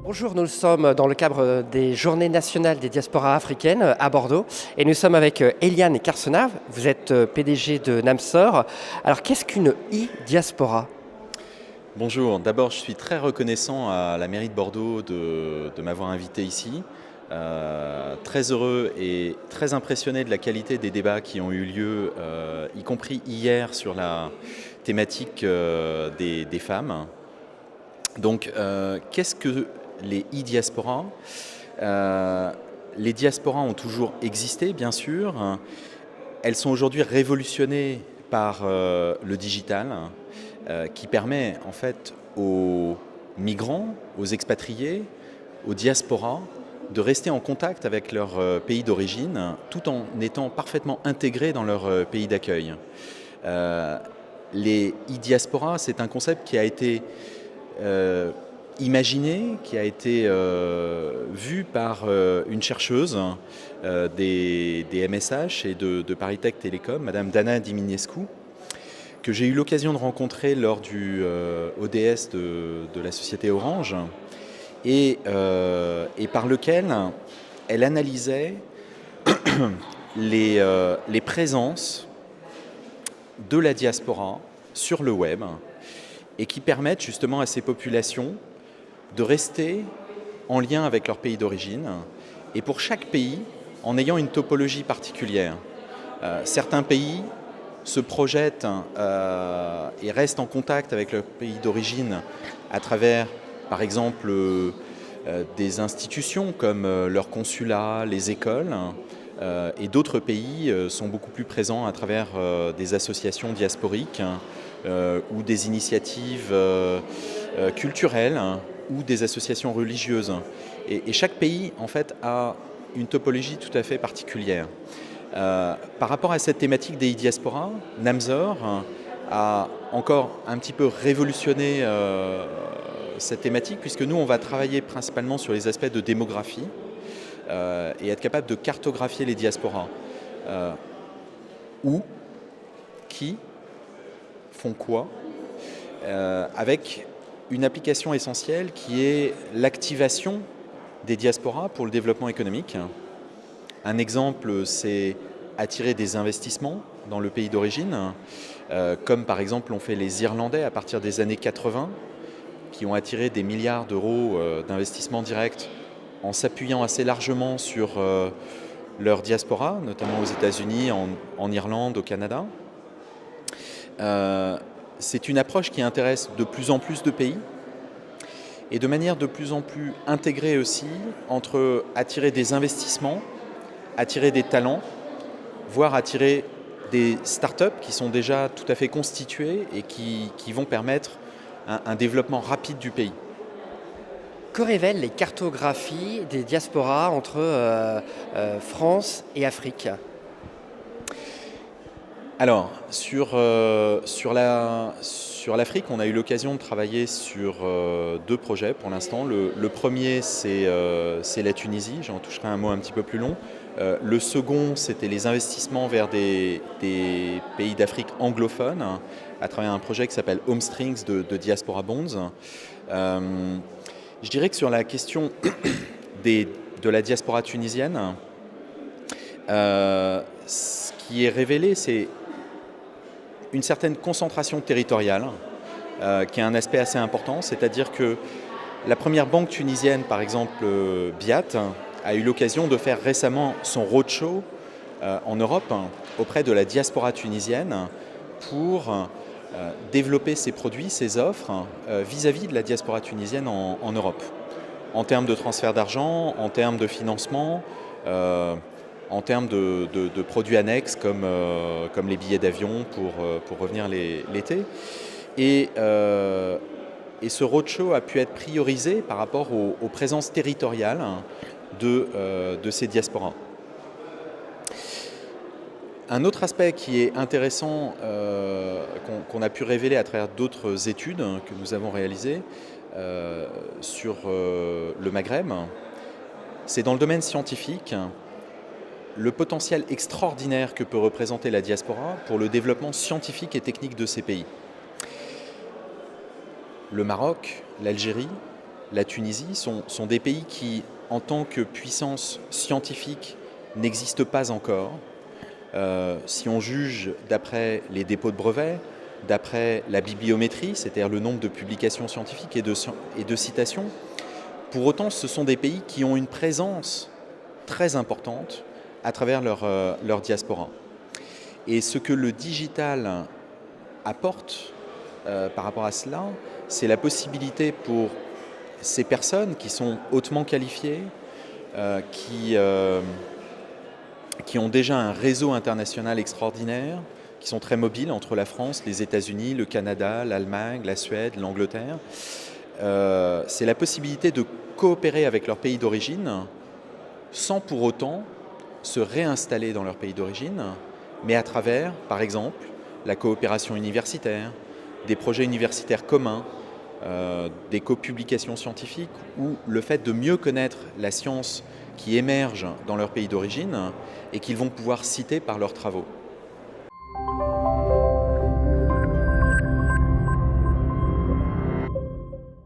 Bonjour, nous sommes dans le cadre des Journées nationales des diasporas africaines à Bordeaux et nous sommes avec Eliane Carsenav. Vous êtes PDG de Namsor. Alors, qu'est-ce qu'une e-diaspora ? Bonjour, d'abord je suis très reconnaissant à la mairie de Bordeaux de m'avoir invité ici. Très heureux et très impressionné de la qualité des débats qui ont eu lieu, y compris hier sur la thématique des femmes. Donc, qu'est-ce que les e-diasporas ? Les diasporas ont toujours existé, bien sûr. Elles sont aujourd'hui révolutionnées par le digital, qui permet en fait aux migrants, aux expatriés, aux diasporas de rester en contact avec leur pays d'origine tout en étant parfaitement intégrés dans leur pays d'accueil. Les e-diasporas, c'est un concept qui a été imaginé, qui a été vu par une chercheuse des MSH et de ParisTech Télécom, Madame Dana Diminescu, que j'ai eu l'occasion de rencontrer lors du ODS de la société Orange, et par lequel elle analysait les présences de la diaspora sur le web et qui permettent justement à ces populations de rester en lien avec leur pays d'origine, et pour chaque pays en ayant une topologie particulière. Certains pays se projettent et restent en contact avec leur pays d'origine à travers, par exemple, des institutions comme leur consulat, les écoles, et d'autres pays sont beaucoup plus présents à travers des associations diasporiques ou des initiatives culturelles ou des associations religieuses. Et chaque pays, en fait, a une topologie tout à fait particulière. Par rapport à cette thématique des e-diasporas, Namsor a encore un petit peu révolutionné cette thématique, puisque nous, on va travailler principalement sur les aspects de démographie et être capable de cartographier les diasporas. Où, qui, font quoi, avec une application essentielle qui est l'activation des diasporas pour le développement économique. Un exemple, c'est attirer des investissements dans le pays d'origine, comme par exemple l'ont fait les Irlandais à partir des années 80, qui ont attiré des milliards d'euros d'investissements directs en s'appuyant assez largement sur leur diaspora, notamment aux États-Unis, en Irlande, au Canada. C'est une approche qui intéresse de plus en plus de pays et de manière de plus en plus intégrée aussi entre attirer des investissements, attirer des talents, voire attirer des startups qui sont déjà tout à fait constituées et qui vont permettre un développement rapide du pays. Que révèlent les cartographies des diasporas entre France et Afrique ? Alors, sur l'Afrique, on a eu l'occasion de travailler sur deux projets pour l'instant. Le premier, c'est la Tunisie, j'en toucherai un mot un petit peu plus long. Le second, c'était les investissements vers des pays d'Afrique anglophones, à travers un projet qui s'appelle Home Strings de Diaspora Bonds. Je dirais que sur la question de la diaspora tunisienne, ce qui est révélé, c'est une certaine concentration territoriale, qui est un aspect assez important, c'est-à-dire que la première banque tunisienne, par exemple Biat, a eu l'occasion de faire récemment son roadshow en Europe auprès de la diaspora tunisienne pour développer ses produits, ses offres vis-à-vis de la diaspora tunisienne en Europe, en termes de transfert d'argent, en termes de financement, en termes de produits annexes comme les billets d'avion pour revenir l'été. Et ce roadshow a pu être priorisé par rapport aux présences territoriales de ces diasporas. Un autre aspect qui est intéressant, qu'on a pu révéler à travers d'autres études que nous avons réalisées sur le Maghreb, c'est dans le domaine scientifique, le potentiel extraordinaire que peut représenter la diaspora pour le développement scientifique et technique de ces pays. le Maroc, l'Algérie, la Tunisie sont des pays qui, en tant que puissance scientifique, n'existent pas encore. Si on juge d'après les dépôts de brevets, d'après la bibliométrie, c'est-à-dire le nombre de publications scientifiques et de citations, pour autant, ce sont des pays qui ont une présence très importante à travers leur diaspora. Et ce que le digital apporte par rapport à cela, c'est la possibilité pour ces personnes qui sont hautement qualifiées, qui ont déjà un réseau international extraordinaire, qui sont très mobiles entre la France, les États-Unis, le Canada, l'Allemagne, la Suède, l'Angleterre. C'est la possibilité de coopérer avec leur pays d'origine sans pour autant se réinstaller dans leur pays d'origine, mais à travers, par exemple, la coopération universitaire, des projets universitaires communs, des copublications scientifiques ou le fait de mieux connaître la science qui émerge dans leur pays d'origine et qu'ils vont pouvoir citer par leurs travaux.